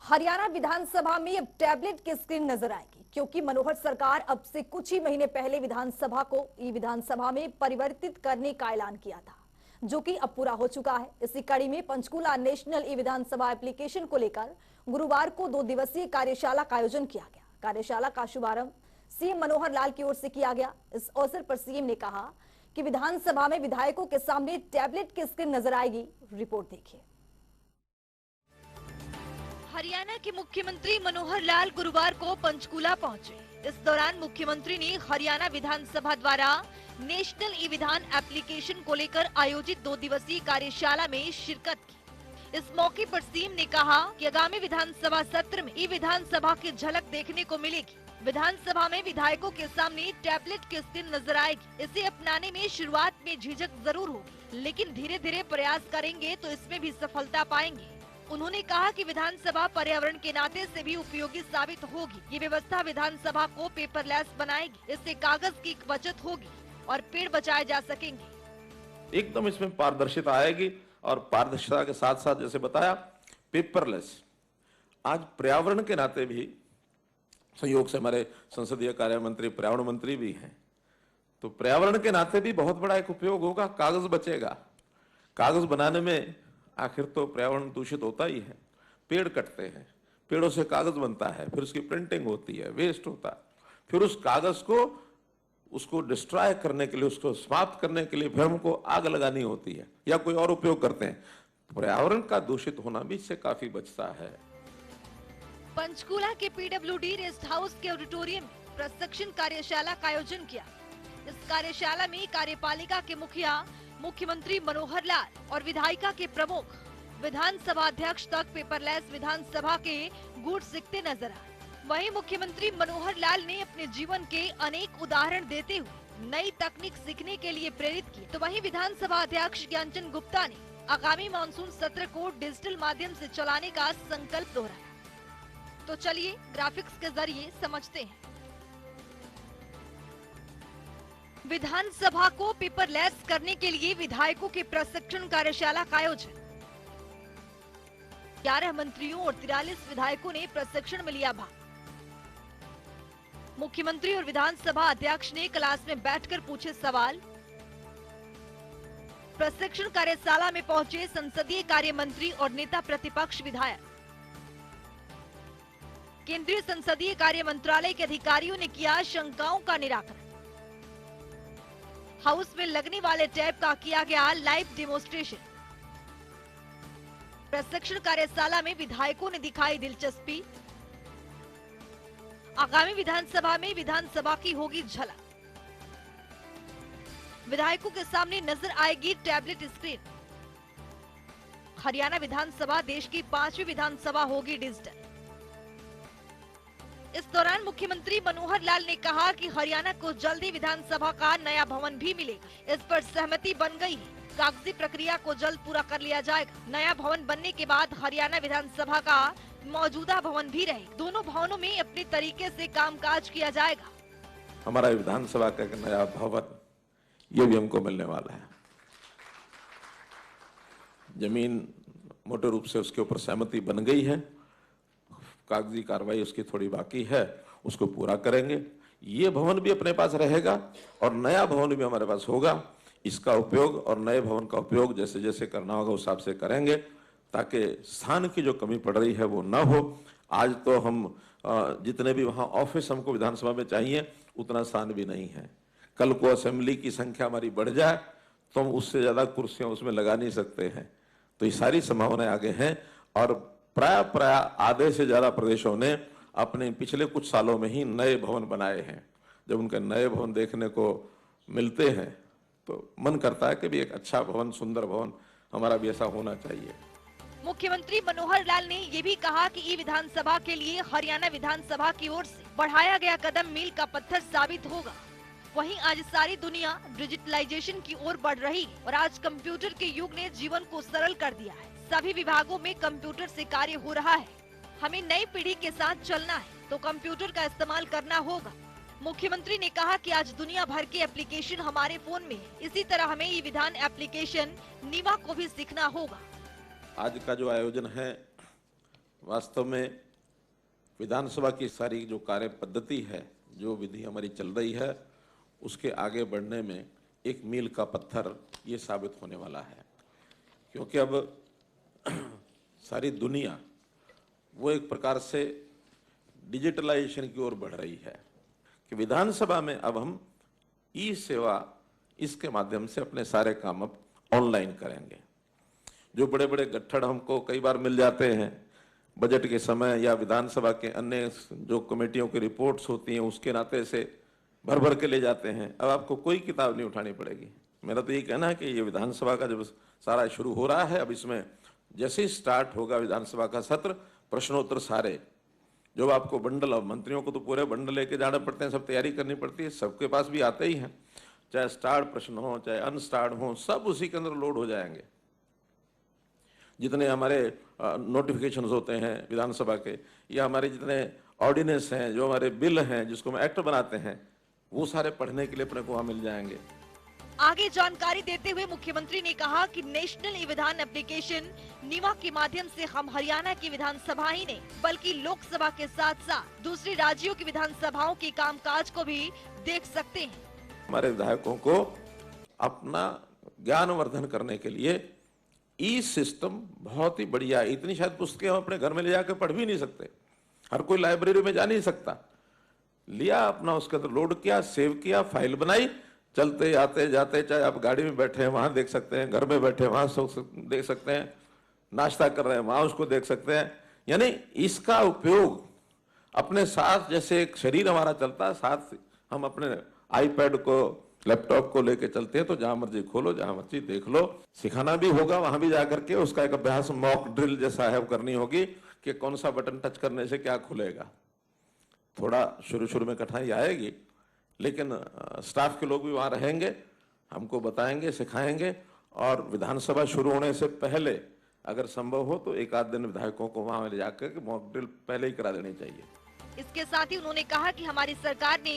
हरियाणा विधानसभा में अब टैबलेट की स्क्रीन नजर आएगी, क्योंकि मनोहर सरकार अब से कुछ ही महीने पहले विधानसभा को ई विधानसभा में परिवर्तित करने का ऐलान किया था, जो कि अब पूरा हो चुका है। इसी कड़ी में पंचकूला नेशनल ई विधानसभा एप्लीकेशन को लेकर गुरुवार को 2 दिवसीय कार्यशाला का आयोजन किया गया। कार्यशाला का शुभारंभ सीएम मनोहर लाल की ओर से किया गया। इस अवसर पर सीएम ने कहा कि विधानसभा में विधायकों के सामने टैबलेट की स्क्रीन नजर आएगी। रिपोर्ट देखिए। हरियाणा के मुख्यमंत्री मनोहर लाल गुरुवार को पंचकूला पहुंचे। इस दौरान मुख्यमंत्री ने हरियाणा विधानसभा द्वारा नेशनल ई विधान एप्लीकेशन को लेकर आयोजित 2 दिवसीय कार्यशाला में शिरकत की। इस मौके पर सीएम ने कहा कि आगामी विधानसभा सत्र में ई विधानसभा की झलक देखने को मिलेगी। विधानसभा में विधायकों के सामने टैबलेट की स्क्रीन नजर आएगी। इसे अपनाने में शुरुआत में झिझक जरूर होगी, लेकिन धीरे धीरे प्रयास करेंगे तो इसमें भी सफलता पाएंगे। उन्होंने कहा कि विधानसभा पर्यावरण के नाते से भी उपयोगी साबित होगी। ये व्यवस्था विधानसभा को पेपरलेस बनाएगी। इससे कागज की बचत होगी और पेड़ बचाए जा सकेंगे। एकदम इसमें पारदर्शिता आएगी और पारदर्शिता के साथ साथ जैसे बताया पेपरलेस। आज पर्यावरण के नाते भी संयोग से हमारे संसदीय कार्य मंत्री पर्यावरण मंत्री भी हैं, तो पर्यावरण के नाते भी बहुत बड़ा एक उपयोग होगा। कागज बचेगा। कागज बनाने में आखिर तो पर्यावरण दूषित होता ही है। पेड़ कटते हैं, पेड़ों से कागज बनता है, फिर उसकी प्रिंटिंग होती है, वेस्ट होता है, फिर उस कागज को उसको डिस्ट्रॉय करने के लिए, उसको समाप्त करने के लिए फिर हमको आग लगानी होती है या कोई और उपयोग करते हैं। पर्यावरण का दूषित होना भी इससे काफी बचता है। पंचकूला के पीडब्ल्यूडी रेस्ट हाउस के ऑडिटोरियम में प्रशिक्षण कार्यशाला का आयोजन किया। इस कार्यशाला में कार्यपालिका के मुखिया मुख्यमंत्री मनोहर लाल और विधायिका के प्रमुख विधानसभा अध्यक्ष तक पेपरलेस विधानसभा के गुण सीखते नजर आए। वहीं मुख्यमंत्री मनोहर लाल ने अपने जीवन के अनेक उदाहरण देते हुए नई तकनीक सीखने के लिए प्रेरित किए। तो वहीं विधानसभा अध्यक्ष ज्ञानचंद गुप्ता ने आगामी मानसून सत्र को डिजिटल माध्यम से चलाने का संकल्प दोहराया। तो चलिए ग्राफिक्स के जरिए समझते हैं। विधानसभा को पेपरलेस करने के लिए विधायकों के प्रशिक्षण कार्यशाला का आयोजन। 11 मंत्रियों और 43 विधायकों ने प्रशिक्षण में लिया भाग। मुख्यमंत्री और विधानसभा अध्यक्ष ने क्लास में बैठकर पूछे सवाल। प्रशिक्षण कार्यशाला में पहुंचे संसदीय कार्य मंत्री और नेता प्रतिपक्ष विधायक। केंद्रीय संसदीय कार्य मंत्रालय के अधिकारियों ने किया शंकाओं का निराकरण। हाउस में लगने वाले टैब का किया गया लाइव डेमोन्स्ट्रेशन। प्रशिक्षण कार्यशाला में विधायकों ने दिखाई दिलचस्पी। आगामी विधानसभा में विधानसभा की होगी झलक। विधायकों के सामने नजर आएगी टैबलेट स्क्रीन। हरियाणा विधानसभा देश की 5वीं विधानसभा होगी डिजिटल। इस दौरान मुख्यमंत्री मनोहर लाल ने कहा कि हरियाणा को जल्दी विधानसभा का नया भवन भी मिलेगा। इस पर सहमति बन गई है। कागजी प्रक्रिया को जल्द पूरा कर लिया जाएगा। नया भवन बनने के बाद हरियाणा विधानसभा का मौजूदा भवन भी रहेगा। दोनों भवनों में अपने तरीके से कामकाज किया जाएगा। हमारा विधानसभा का एक नया भवन ये भी हमको मिलने वाला है। जमीन मोटे रूप से उसके ऊपर सहमति बन गई है। कागजी कार्रवाई उसकी थोड़ी बाकी है, उसको पूरा करेंगे। ये भवन भी अपने पास रहेगा और नया भवन भी हमारे पास होगा। इसका उपयोग और नए भवन का उपयोग जैसे जैसे करना होगा उस हिसाब से करेंगे, ताकि स्थान की जो कमी पड़ रही है वो ना हो। आज तो हम जितने भी वहाँ ऑफिस हमको विधानसभा में चाहिए उतना स्थान भी नहीं है। कल को असेंबली की संख्या हमारी बढ़ जाए तो हम उससे ज्यादा कुर्सियां उसमें लगा नहीं सकते हैं। तो ये सारी संभावनाएं आगे हैं और प्राय आधे से ज्यादा प्रदेशों ने अपने पिछले कुछ सालों में ही नए भवन बनाए हैं। जब उनके नए भवन देखने को मिलते हैं तो मन करता है कि भी एक अच्छा भवन, सुंदर भवन हमारा भी ऐसा होना चाहिए। मुख्यमंत्री मनोहर लाल ने ये भी कहा कि ई विधानसभा के लिए हरियाणा विधानसभा की ओर से बढ़ाया गया कदम मील का पत्थर साबित होगा। वहीं आज सारी दुनिया डिजिटलाइजेशन की ओर बढ़ रही है और आज कंप्यूटर के युग ने जीवन को सरल कर दिया है। सभी विभागों में कंप्यूटर से कार्य हो रहा है। हमें नई पीढ़ी के साथ चलना है तो कंप्यूटर का इस्तेमाल करना होगा। मुख्यमंत्री ने कहा कि आज दुनिया भर के एप्लीकेशन हमारे फोन में है। इसी तरह हमें ई विधान एप्लीकेशन नीवा को भी सीखना होगा। आज का जो आयोजन है वास्तव में विधानसभा की सारी जो कार्य पद्धति है, जो विधि हमारी चल रही है, उसके आगे बढ़ने में एक मील का पत्थर ये साबित होने वाला है। क्योंकि अब सारी दुनिया वो एक प्रकार से डिजिटलाइजेशन की ओर बढ़ रही है कि विधानसभा में अब हम ई सेवा इसके माध्यम से अपने सारे काम अब ऑनलाइन करेंगे। जो बड़े बड़े गट्ठड़ हमको कई बार मिल जाते हैं बजट के समय या विधानसभा के अन्य जो कमेटियों की रिपोर्ट्स होती हैं उसके नाते से भर भर के ले जाते हैं, अब आपको कोई किताब नहीं उठानी पड़ेगी। मेरा तो ये कहना है कि ये विधानसभा का जब सारा शुरू हो रहा है, अब इसमें जैसे ही स्टार्ट होगा विधानसभा का सत्र, प्रश्नोत्तर सारे जो आपको बंडल, अब मंत्रियों को तो पूरे बंडल लेके जाने पड़ते हैं, सब तैयारी करनी पड़ती है, सबके पास भी आते ही हैं, चाहे स्टार्ट प्रश्न हो चाहे अनस्टार्ट हो, सब उसी के अंदर लोड हो जाएंगे। जितने हमारे नोटिफिकेशंस होते हैं विधानसभा के, या हमारे जितने ऑर्डिनेंस हैं, जो हमारे बिल हैं जिसको हम एक्ट बनाते हैं, वो सारे पढ़ने के लिए अपने को वहां मिल जाएंगे। आगे जानकारी देते हुए मुख्यमंत्री ने कहा कि नेशनल ई विधान एप्लीकेशन नीवा के माध्यम से हम हरियाणा की विधानसभा ही नहीं बल्कि लोकसभा के साथ साथ दूसरे राज्यों की विधानसभाओं के कामकाज को भी देख सकते हैं। हमारे विधायकों को अपना ज्ञानवर्धन करने के लिए ई सिस्टम बहुत ही बढ़िया है। इतनी शायद पुस्तकें हम अपने घर में ले जाकर पढ़ भी नहीं सकते, हर कोई लाइब्रेरी में जा नहीं सकता। लिया अपना, उसके अंदर लोड किया, सेव किया, फाइल बनाई, चलते आते जाते, चाहे आप गाड़ी में बैठे हैं वहां देख सकते हैं, घर में बैठे हैं वहां देख सकते हैं, नाश्ता कर रहे हैं वहां उसको देख सकते हैं। यानी इसका उपयोग अपने साथ, जैसे एक शरीर हमारा चलता है, साथ हम अपने आईपैड को, लैपटॉप को लेके चलते हैं, तो जहां मर्जी खोलो, जहां मर्जी देख लो। सिखाना भी होगा वहां भी जाकर के, उसका एक अभ्यास मॉक ड्रिल जैसा है करनी होगी कि कौन सा बटन टच करने से क्या खुलेगा। थोड़ा शुरू में कठिनाई आएगी, लेकिन स्टाफ के लोग भी वहां रहेंगे, हमको बताएंगे, सिखाएंगे, और विधानसभा शुरू होने से पहले अगर संभव हो तो एक आध दिन विधायकों को वहां ले जाकर के मॉक ड्रिल पहले ही करा देनी चाहिए। इसके साथ ही उन्होंने कहा कि हमारी सरकार ने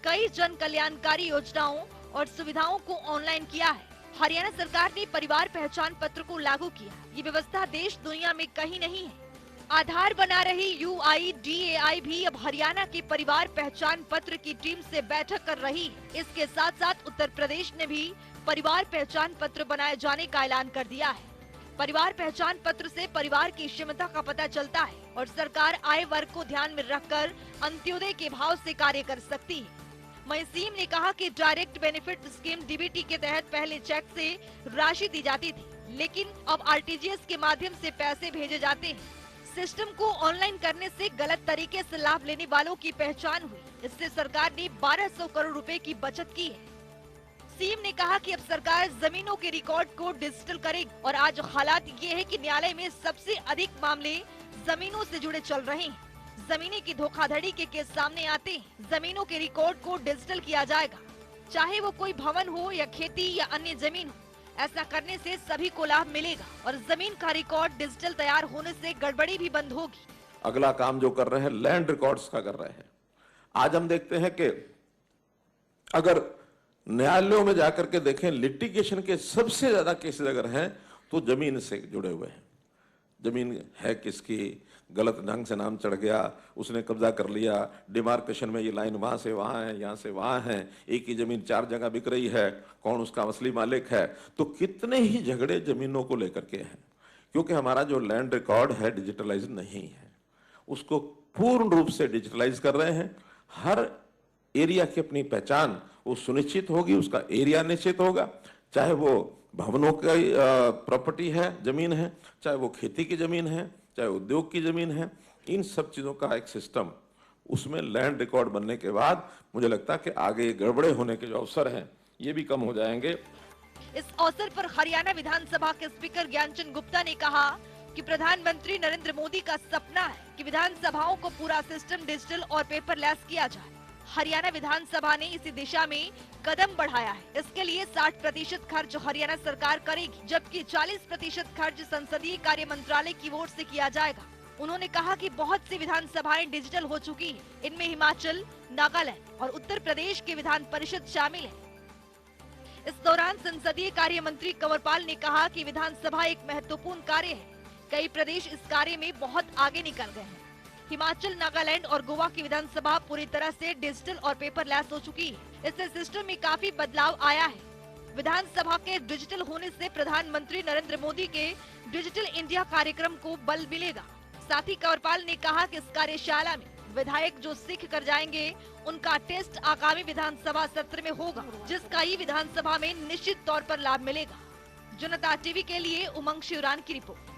कई जन कल्याणकारी योजनाओं और सुविधाओं को ऑनलाइन किया है। हरियाणा सरकार ने परिवार पहचान पत्र को लागू किया। ये व्यवस्था देश दुनिया में कहीं नहीं है। आधार बना रही UIDAI भी अब हरियाणा के परिवार पहचान पत्र की टीम से बैठक कर रही है। इसके साथ साथ उत्तर प्रदेश ने भी परिवार पहचान पत्र बनाए जाने का ऐलान कर दिया है। परिवार पहचान पत्र से परिवार की क्षमता का पता चलता है और सरकार आय वर्ग को ध्यान में रखकर अंत्योदय के भाव से कार्य कर सकती है। वहीं सीएम ने कहा कि डायरेक्ट बेनिफिट स्कीम DBT के तहत पहले चेक से राशि दी जाती थी, लेकिन अब RTGS के माध्यम से पैसे भेजे जाते हैं। सिस्टम को ऑनलाइन करने से गलत तरीके से लाभ लेने वालों की पहचान हुई। इससे सरकार ने 1200 करोड़ रुपए की बचत की है। सीएम ने कहा कि अब सरकार जमीनों के रिकॉर्ड को डिजिटल करेगी और आज हालात ये है कि न्यायालय में सबसे अधिक मामले जमीनों से जुड़े चल रहे हैं। जमीनी की धोखाधड़ी के केस सामने आते हैं। जमीनों के रिकॉर्ड को डिजिटल किया जाएगा, चाहे वो कोई भवन हो या खेती या अन्य जमीन हो। ऐसा करने से सभी को लाभ मिलेगा और जमीन का रिकॉर्ड डिजिटल तैयार होने से गड़बड़ी भी बंद होगी। अगला काम जो कर रहे हैं लैंड रिकॉर्ड्स का कर रहे हैं। आज हम देखते हैं कि अगर न्यायालयों में जाकर के देखें, लिटिगेशन के सबसे ज्यादा केसेस अगर हैं तो जमीन से जुड़े हुए हैं। जमीन है किसकी, गलत ढंग से नाम चढ़ गया, उसने कब्जा कर लिया, डिमार्केशन में ये लाइन वहां से वहां है, यहां से वहां है, एक ही जमीन 4 जगह बिक रही है, कौन उसका असली मालिक है। तो कितने ही झगड़े जमीनों को लेकर के हैं, क्योंकि हमारा जो लैंड रिकॉर्ड है डिजिटलाइज नहीं है। उसको पूर्ण रूप से डिजिटलाइज कर रहे हैं। हर एरिया की अपनी पहचान वो सुनिश्चित होगी, उसका एरिया निश्चित होगा, चाहे वो भवनों की प्रॉपर्टी है, जमीन है, चाहे वो खेती की जमीन है, चाहे उद्योग की जमीन है। इन सब चीजों का एक सिस्टम उसमें लैंड रिकॉर्ड बनने के बाद मुझे लगता है कि आगे गड़बड़े होने के जो अवसर हैं ये भी कम हो जाएंगे। इस अवसर पर हरियाणा विधानसभा के स्पीकर ज्ञानचंद गुप्ता ने कहा कि प्रधानमंत्री नरेंद्र मोदी का सपना है कि विधानसभाओं को पूरा सिस्टम डिजिटल और पेपरलेस किया जाए। हरियाणा विधानसभा ने इसी दिशा में कदम बढ़ाया है। इसके लिए 60% खर्च हरियाणा सरकार करेगी, जबकि 40% खर्च संसदीय कार्य मंत्रालय की ओर से किया जाएगा। उन्होंने कहा कि बहुत सी विधानसभाएं डिजिटल हो चुकी हैं। इनमें हिमाचल, नागालैंड और उत्तर प्रदेश के विधान परिषद शामिल है। इस दौरान संसदीय कार्य मंत्री कंवरपाल ने कहा कि विधानसभा एक महत्वपूर्ण कार्य है। कई प्रदेश इस कार्य में बहुत आगे निकल गए हैं। हिमाचल, नागालैंड और गोवा की विधानसभा पूरी तरह से डिजिटल और पेपरलेस हो चुकी है। इससे सिस्टम में काफी बदलाव आया है। विधानसभा के डिजिटल होने से प्रधानमंत्री नरेंद्र मोदी के डिजिटल इंडिया कार्यक्रम को बल मिलेगा। साथ ही कंवरपाल ने कहा कि इस कार्यशाला में विधायक जो सीख कर जाएंगे उनका टेस्ट आगामी विधानसभा सत्र में होगा, जिसका ही विधानसभा में निश्चित तौर पर लाभ मिलेगा। जनता टीवी के लिए उमंग शिवरान की रिपोर्ट।